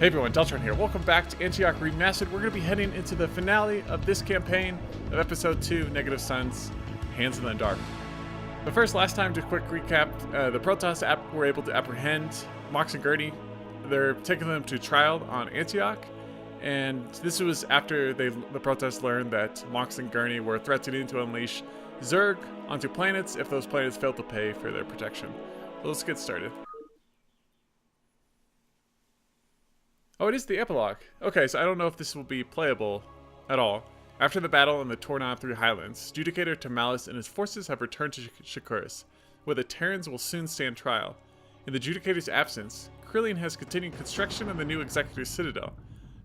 Hey everyone, Deltron here. Welcome back to Antioch Remastered. We're going to be heading into the finale of this campaign of Episode 2, Negative Suns, Hands in the Dark. But first, last time, to quick recap, the Protoss were able to apprehend Mox and Gurney. They're taking them to trial on Antioch, and this was after the Protoss learned that Mox and Gurney were threatening to unleash Zerg onto planets if those planets failed to pay for their protection. So let's get started. Oh, it is the epilogue. Okay, so I don't know if this will be playable at all. After the battle in the torn through highlands, Judicator Turmalis and his forces have returned to Shakuris, where the Terrans will soon stand trial. In the Judicator's absence, Krillian has continued construction of the new Executor's Citadel.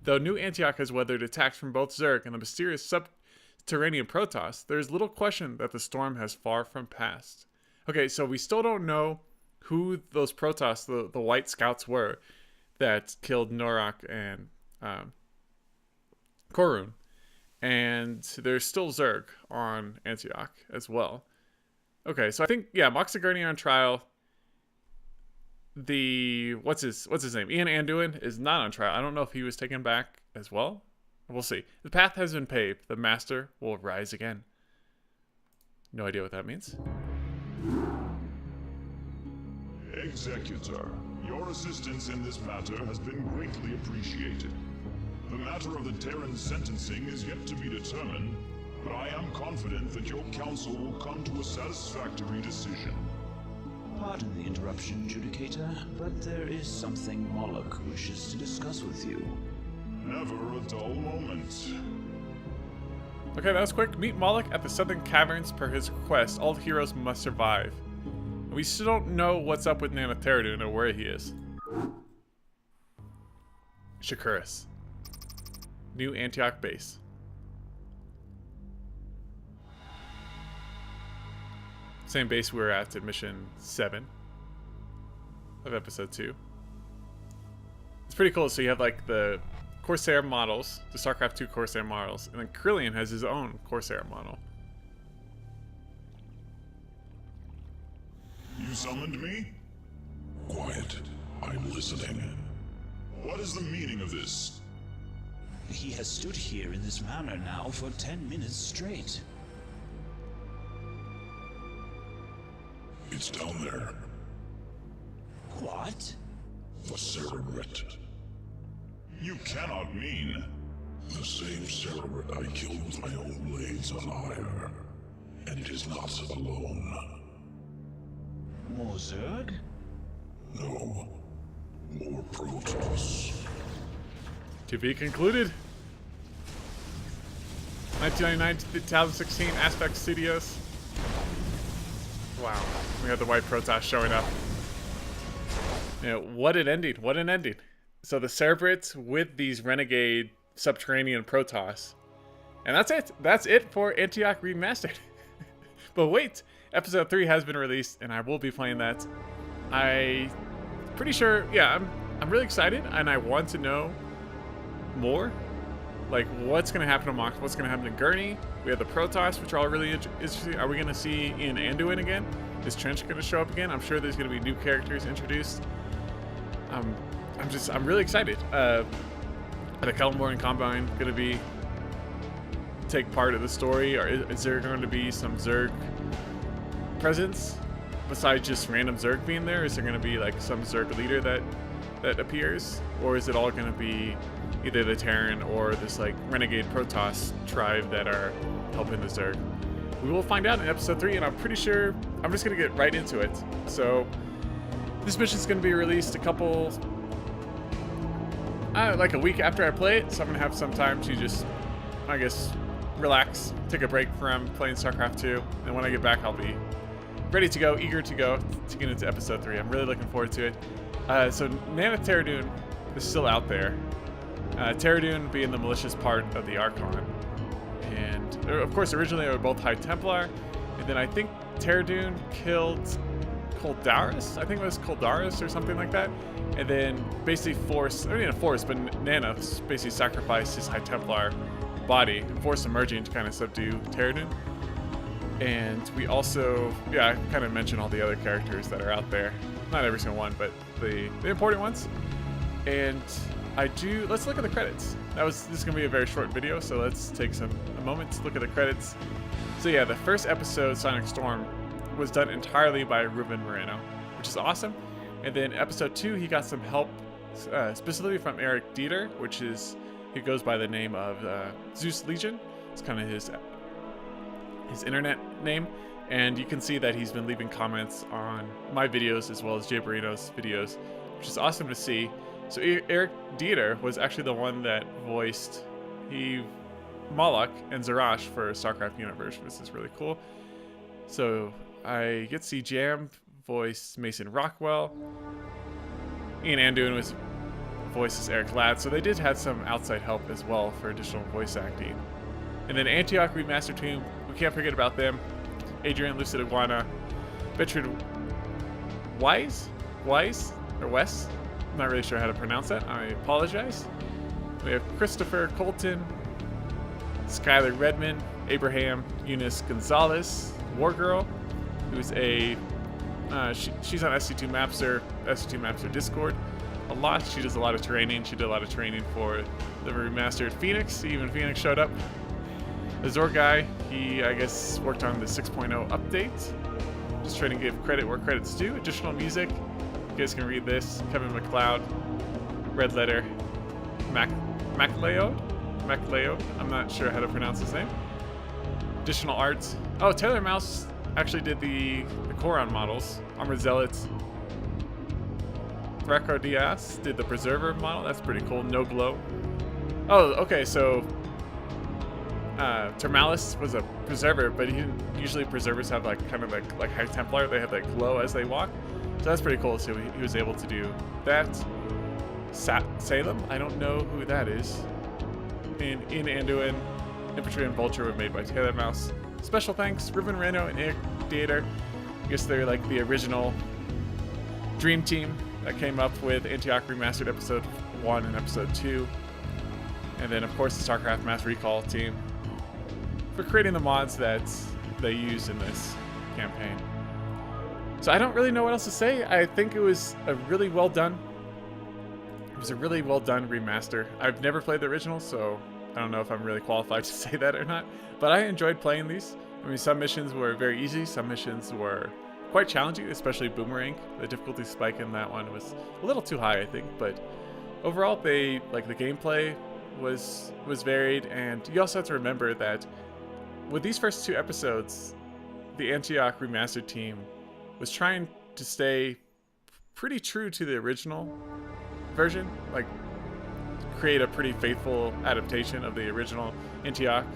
Though New Antioch has weathered attacks from both Zerg and the mysterious subterranean Protoss, there is little question that the storm has far from passed. Okay, so we still don't know who those Protoss, the White Scouts, were that killed Norak and Korun. And there's still Zerg on Antioch as well. Okay, so I think, yeah, Mox and Gurney are on trial. What's his name? Ian Anduin is not on trial. I don't know if he was taken back as well. We'll see. The path has been paved. The master will rise again. No idea what that means. Executor, your assistance in this matter has been greatly appreciated. The matter of the Terran sentencing is yet to be determined, but I am confident that your council will come to a satisfactory decision. Pardon the interruption, Judicator, but there is something Moloch wishes to discuss with you. Never a dull moment. Okay, that was quick. Meet Moloch at the Southern Caverns per his request. All heroes must survive. We still don't know what's up with Nanotheridun or where he is. Shakuris. New Antioch base. Same base we were at mission 7 of episode 2. It's pretty cool. So you have like the Corsair models, the StarCraft 2 Corsair models, and then Krillian has his own Corsair model. You summoned me? Quiet. I'm listening. What is the meaning of this? He has stood here in this manner now for 10 minutes straight. It's down there. What? The Cerebrit. You cannot mean... The same Cerebrit I killed with my own blades on Ire. And it is not alone. More Zerg? No. More Protoss. To be concluded. 1999 to 2016, Auspex Studios. Wow, we got the White Protoss showing up. You know, what an ending! What an ending! So the Cerebrits with these renegade subterranean Protoss, and that's it. That's it for Antioch Remastered. But wait, episode 3 has been released, and I will be playing that. I'm pretty sure. Yeah, I'm really excited, and I want to know more, like what's going to happen to Mox, what's going to happen to Gurney. We have the Protoss, which are all really interesting. Are we going to see Ian Anduin again? Is Trench going to show up again? I'm sure there's going to be new characters introduced. I'm really excited. Are the Kellenborn and Combine going to take part of the story, or is there going to be some Zerg presence besides just random Zerg being there? Is there going to be like some Zerg leader that appears, or is it all going to be either the Terran or this like renegade Protoss tribe that are helping the Zerg? We will find out in episode 3, and I'm pretty sure I'm just gonna get right into it. So this mission is gonna be released like a week after I play it, so I'm gonna have some time to just, I guess, relax, take a break from playing StarCraft 2, and when I get back I'll be ready to go, eager to go to get into episode 3. I'm really looking forward to it. So Nanotheridun is still out there. Terradun being the malicious part of the Archon. And, of course, originally they were both High Templar. And then I think Terradun killed Koldaris? I think it was Koldaris or something like that. And then basically but Nana basically sacrificed his High Templar body and forced Emerging to kind of subdue Terradun. And we also, I kind of mentioned all the other characters that are out there. Not every single one, but the important ones. And let's look at the credits. This is gonna be a very short video, so let's take a moment to look at the credits. So yeah, the first episode, Sonic Storm, was done entirely by Ruben Moreno, which is awesome. And then episode 2, he got some help, specifically from Eric Dieter, he goes by the name of Zeus Legion. It's kind of his internet name. And you can see that he's been leaving comments on my videos as well as Jay Barrino's videos, which is awesome to see. So Eric Dieter was actually the one that voiced Moloch and Zarash for StarCraft Universe, which is really cool. So I get to see Jam voice Mason Rockwell. Ian Anduin voices Eric Ladd, so they did have some outside help as well for additional voice acting. And then Antioch Remastered team, we can't forget about them. Adrian Lucid Iguana, Bertrand Wise, or Wes, I'm not really sure how to pronounce that, I apologize. We have Christopher Colton, Skylar Redmond, Abraham Eunice Gonzalez, Wargirl, who's she's on SC2 Mapster Discord a lot. She does a lot of training. She did a lot of training for the remastered Phoenix. Even Phoenix showed up. Azor guy, he I guess worked on the 6.0 update. Just trying to give credit where credit's due. Additional music, you guys can read this. Kevin MacLeod, Red Letter, MacLeod. I'm not sure how to pronounce his name. Additional arts. Oh, Taylor Mouse actually did the Coron models. Armored Zealots. Reco Diaz did the Preserver model. That's pretty cool. No glow. Oh, okay. So Turmalis was a Preserver, but usually Preservers have like kind of like High Templar. They have like glow as they walk. So that's pretty cool. So he was able to do that. Salem. I don't know who that is. And in Anduin, Infantry and Vulture were made by Taylor Mouse. Special thanks, Ruben Moreno and Eric Dieter. I guess they're like the original dream team that came up with Antioch Remastered Episode 1 and Episode 2. And then, of course, the StarCraft Mass Recall team for creating the mods that they used in this campaign. So I don't really know what else to say. I think it was a really well done. It was a really well done remaster. I've never played the original, so I don't know if I'm really qualified to say that or not. But I enjoyed playing these. I mean, some missions were very easy. Some missions were quite challenging, especially Boomerang. The difficulty spike in that one was a little too high, I think. But overall, the gameplay was varied, and you also have to remember that with these first 2 episodes, the Antioch Remastered team was trying to stay pretty true to the original version, like create a pretty faithful adaptation of the original Antioch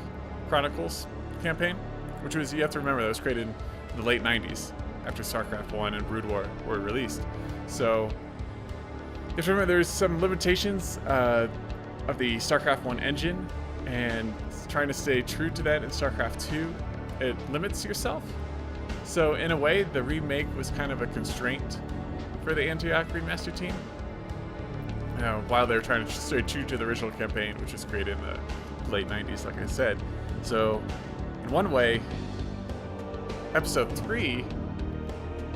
Chronicles campaign, which was, you have to remember, that was created in the late 90s after StarCraft 1 and Brood War were released. So you have to remember there's some limitations of the StarCraft 1 engine, and trying to stay true to that in StarCraft 2, it limits yourself. So in a way, the remake was kind of a constraint for the Antioch Remastered team, while they're trying to stay true to the original campaign, which was created in the late 90s, like I said. So in one way, Episode 3,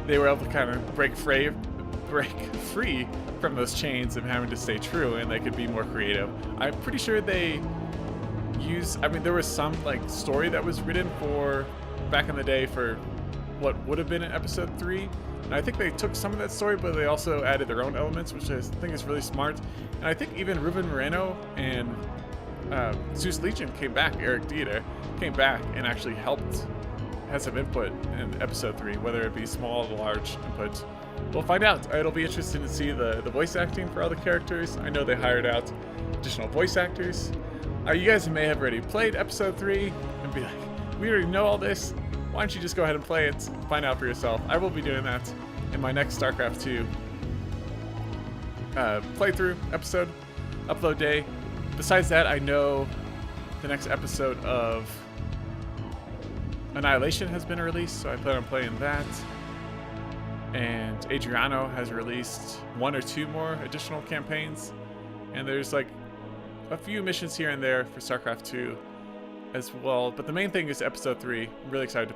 they were able to kind of break free from those chains of having to stay true, and they could be more creative. I'm pretty sure they there was some like story that was written for back in the day for what would have been in Episode 3. And I think they took some of that story, but they also added their own elements, which I think is really smart. And I think even Ruben Moreno and Zeus Legion came back, Eric Dieter came back and actually had some input in Episode 3, whether it be small or large input. We'll find out. It'll be interesting to see the voice acting for all the characters. I know they hired out additional voice actors. You guys may have already played Episode 3 and be like, we already know all this. Why don't you just go ahead and play it, find out for yourself. I will be doing that in my next StarCraft 2 playthrough episode upload day. Besides that, I know the next episode of Annihilation has been released, so I plan on playing that. And Adriano has released 1 or 2 more additional campaigns. And there's like a few missions here and there for StarCraft 2 as well. But the main thing is Episode 3. I'm really excited to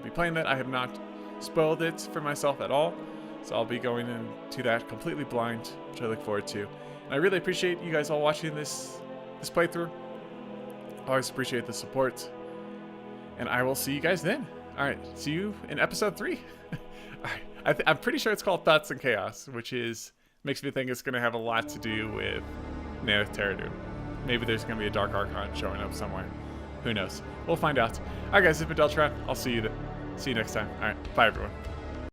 be playing that. I have not spoiled it for myself at all, so I'll be going into that completely blind, which I look forward to. I really appreciate you guys all watching this playthrough. Always appreciate the support. And I will see you guys then. All right, see you in episode 3. All right, I'm pretty sure it's called Thoughts and Chaos, which makes me think it's going to have a lot to do with Nanoth Terradune. Maybe there's going to be a Dark Archon showing up somewhere. Who knows? We'll find out. All right, guys, this has been Deltron. I'll see you next time. All right, bye, everyone.